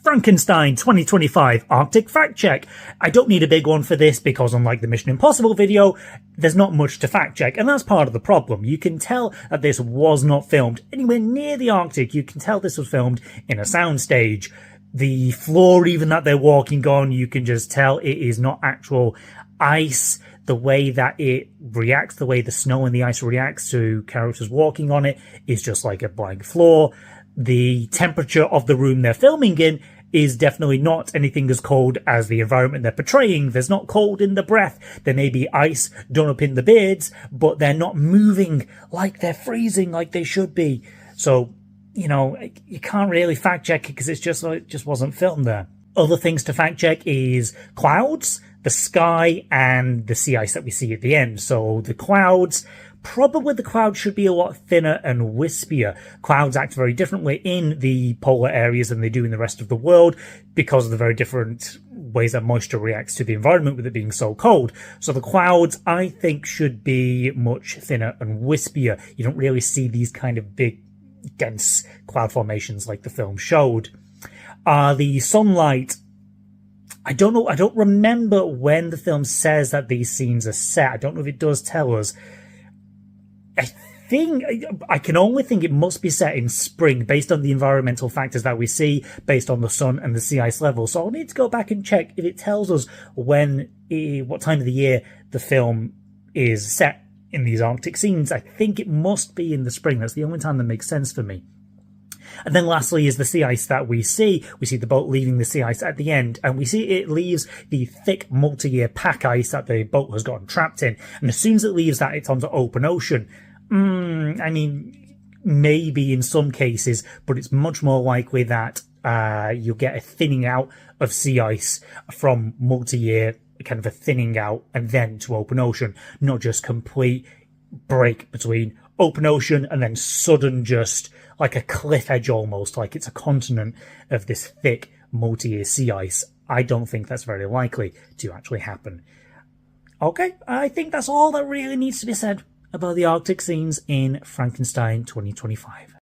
Frankenstein 2025 Arctic Fact Check. I don't need a big one for this because unlike the Mission Impossible video, there's not much to fact check, and that's part of the problem. You can tell that this was not filmed anywhere near the Arctic. You can tell this was filmed in a soundstage. The floor even that they're walking on, you can just tell it is not actual ice. The way that it reacts, the way the snow and the ice reacts to characters walking on it is just like a blank floor. The temperature of the room they're filming in is definitely not anything as cold as the environment they're portraying. There's not cold in the breath. There may be ice done up in the beards, but they're not moving like they're freezing like they should be. So, you know, you can't really fact check it because it's just like, it just wasn't filmed there. Other things to fact check is clouds, the sky, and the sea ice that we see at the end. So the clouds, probably the clouds should be a lot thinner and wispier. Clouds act very differently in the polar areas than they do in the rest of the world because of the very different ways that moisture reacts to the environment with it being so cold. So the clouds, I think, should be much thinner and wispier. You don't really see these kind of big, dense cloud formations like the film showed. The sunlight, I don't know, I don't remember when the film says that these scenes are set. I don't know if it does tell us. I can only think it must be set in spring based on the environmental factors that we see, based on the sun and the sea ice level. So I'll need to go back and check if it tells us what time of the year the film is set in these Arctic scenes. I think it must be in the spring. That's the only time that makes sense for me. And then lastly is the sea ice that we see. We see the boat leaving the sea ice at the end, and we see it leaves the thick multi-year pack ice that the boat has gotten trapped in. And as soon as it leaves that, it's onto open ocean. I mean, maybe in some cases, but it's much more likely that you'll get a thinning out of sea ice from multi-year, kind of a thinning out, and then to open ocean, not just complete break between open ocean and then sudden, just like a cliff edge almost, like it's a continent of this thick multi-year sea ice. I don't think that's very likely to actually happen. Okay, I think that's all that really needs to be said about the Arctic scenes in Frankenstein 2025.